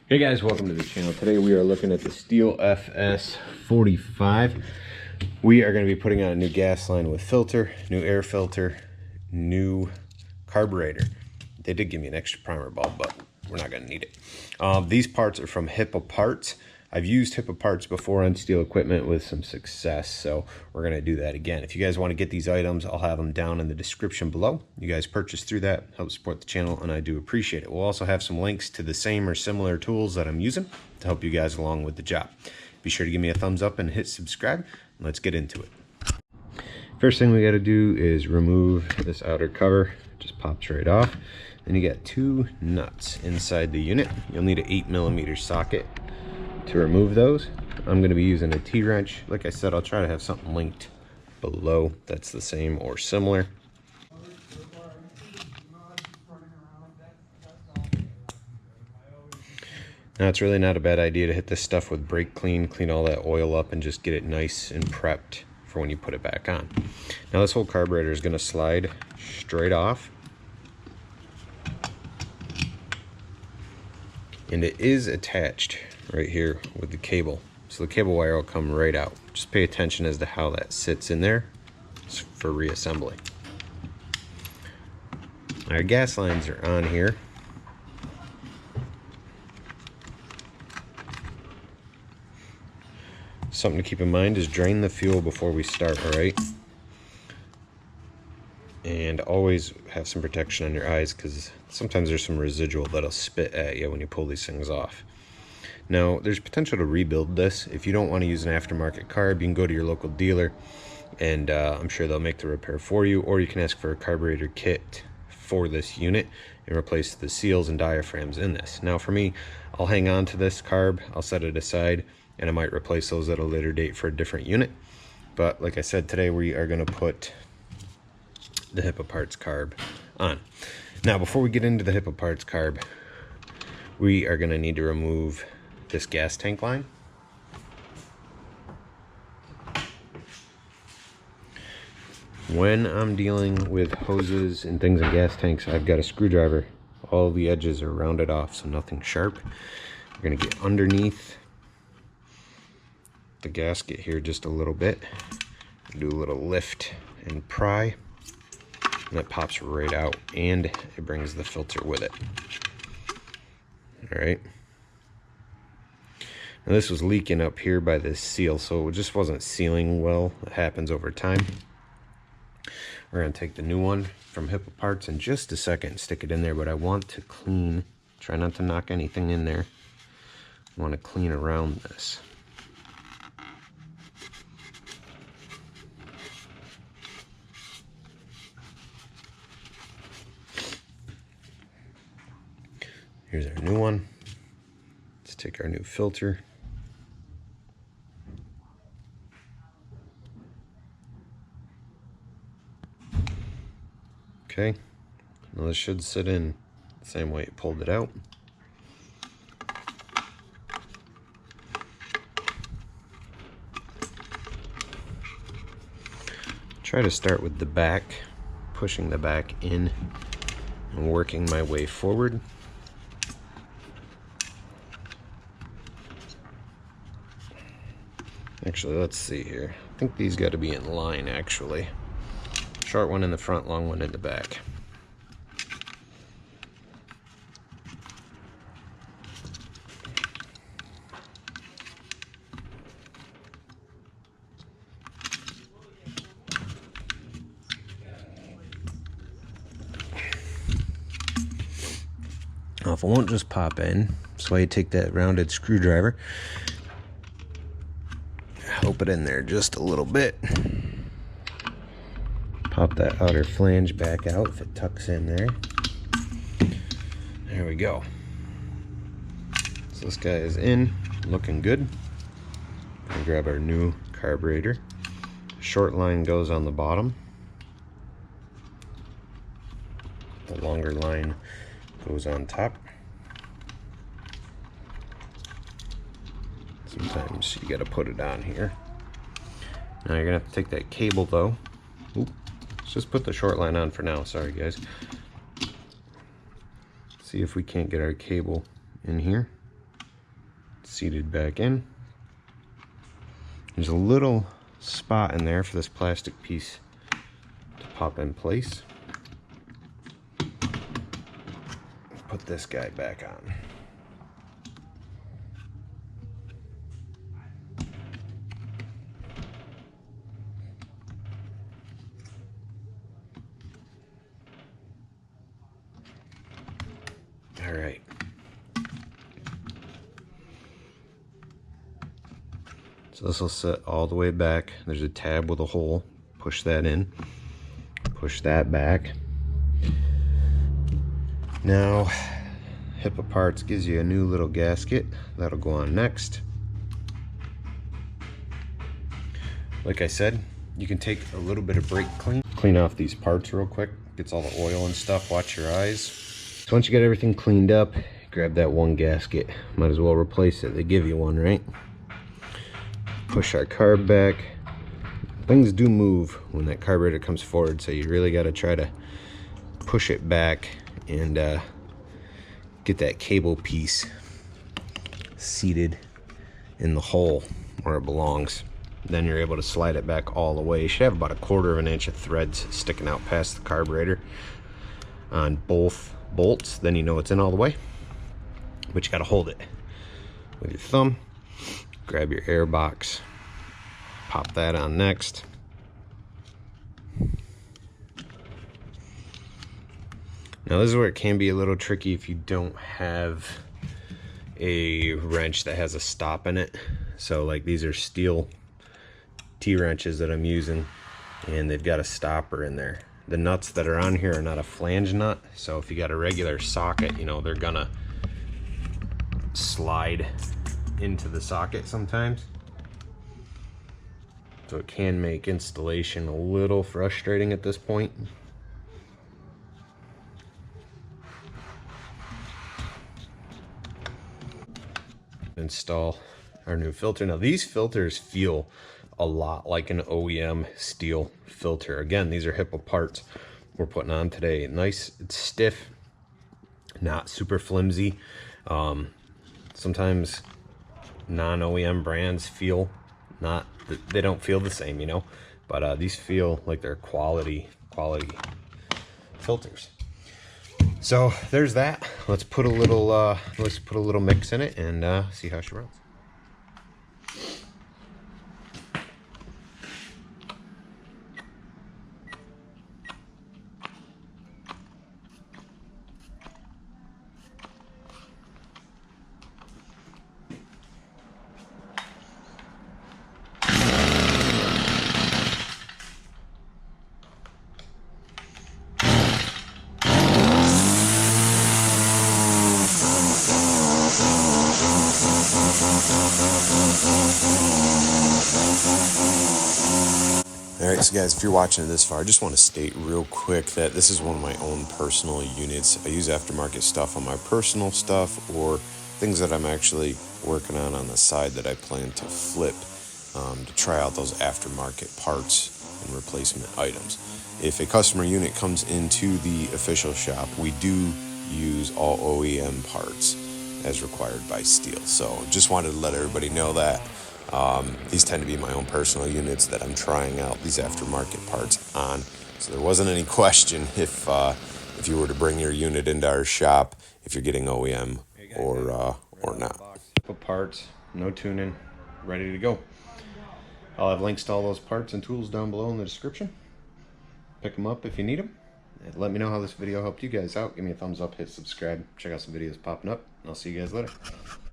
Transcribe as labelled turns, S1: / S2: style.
S1: Hey guys, welcome to the channel. Today we are looking at the Stihl FS45. We are going to be putting on a new gas line with filter, new air filter, new carburetor. They did give me an extra primer bulb, but we're not going to need it. These parts are from HIPPO Parts. I've used HIPPO Parts before on Stihl equipment with some success, so we're going to do that again. If you guys want to get these items, I'll have them down in the description below. You guys purchase through that, help support the channel, and I do appreciate it. We'll also have some links to the same or similar tools that I'm using to help you guys along with the job. Be sure to give me a thumbs up and hit subscribe, and let's get into it. First thing we got to do is remove this outer cover. It just pops right off. Then you got two nuts inside the unit. You'll need an 8mm socket to remove those. I'm going to be using a T-wrench. Like I said, I'll try to have something linked below that's the same or similar. Now it's really not a bad idea to hit this stuff with brake clean all that oil up and just get it nice and prepped for when you put it back on. Now this whole carburetor is going to slide straight off, and it is attached right here with the cable, so the cable wire will come right out. Just pay attention as to how that sits in there for reassembly. Our gas lines are on here. Something to keep in mind is drain the fuel before we start, all right? And always have some protection on your eyes, because sometimes there's some residual that'll spit at you when you pull these things off. Now, there's potential to rebuild this. If you don't want to use an aftermarket carb, you can go to your local dealer, and I'm sure they'll make the repair for you, or you can ask for a carburetor kit for this unit and replace the seals and diaphragms in this. Now, for me, I'll hang on to this carb, I'll set it aside, and I might replace those at a later date for a different unit. But like I said, today we are going to put the HIPPO Parts carb on. Now, before we get into the HIPPO Parts carb, we are going to need to remove this gas tank line. When I'm dealing with hoses and things in gas tanks, I've got a screwdriver. All the edges are rounded off, so nothing sharp. We're going to get underneath the gasket here just a little bit, do a little lift and pry, and that pops right out, and it brings the filter with it. All right. Now this was leaking up here by this seal, so it just wasn't sealing well. It happens over time. We're going to take the new one from HIPPO Parts in just a second and stick it in there, but I want to clean, try not to knock anything in there. I want to clean around this. Here's our new one. Let's take our new filter. Okay, now this should sit in the same way it pulled it out. Try to start with the back, pushing the back in and working my way forward. Actually, let's see here. I think these got to be in line, actually. Short one in the front, long one in the back. Now, if it won't just pop in, that's why you take that rounded screwdriver, help it in there just a little bit. Pop that outer flange back out if it tucks in there. There we go. So this guy is in, looking good. We'll grab our new carburetor. Short line goes on the bottom. The longer line goes on top. Sometimes you gotta put it on here. Now you're gonna have to take that cable though. Oop. Let's just put the short line on for now. Sorry guys. See if we can't get our cable in here. seated back in. There's a little spot in there for this plastic piece to pop in place. Put this guy back on. All right. So this will sit all the way back. There's a tab with a hole. Push that in. Push that back. Now, HIPAA Parts gives you a new little gasket. That'll go on next. Like I said, you can take a little bit of brake clean off these parts real quick. Gets all the oil and stuff. Watch your eyes. So once you get everything cleaned up, grab that one gasket. Might as well replace it. They give you one, right? Push our carb back. Things do move when that carburetor comes forward, so you really got to try to push it back and get that cable piece seated in the hole where it belongs. Then you're able to slide it back all the way. You should have about 1/4 of an inch of threads sticking out past the carburetor on both bolts. Then you know it's in all the way, but you got to hold it with your thumb. Grab your air box, pop that on next. Now this is where it can be a little tricky if you don't have a wrench that has a stop in it. So like these are Stihl T-wrenches that I'm using, and they've got a stopper in there. The nuts that are on here are not a flange nut, so if you got a regular socket, you know, they're gonna slide into the socket sometimes. So it can make installation a little frustrating at this point. Install our new filter. Now these filters feel a lot like an OEM Stihl filter. Again, these are HIPAA parts we're putting on today. Nice, it's stiff, not super flimsy. Sometimes non-OEM brands feel not, they don't feel the same, you know, but these feel like they're quality filters. So there's that. Let's put a little mix in it and see how she runs. Alright, so guys, if you're watching this far, I just want to state real quick that this is one of my own personal units. I use aftermarket stuff on my personal stuff or things that I'm actually working on the side that I plan to flip to try out those aftermarket parts and replacement items. If a customer unit comes into the official shop, we do use all OEM parts as required by Stihl. So just wanted to let everybody know that. These tend to be my own personal units that I'm trying out these aftermarket parts on. So there wasn't any question if you were to bring your unit into our shop, if you're getting OEM or not. Parts, no tuning, ready to go. I'll have links to all those parts and tools down below in the description. Pick them up if you need them. And let me know how this video helped you guys out. Give me a thumbs up, hit subscribe, check out some videos popping up, and I'll see you guys later.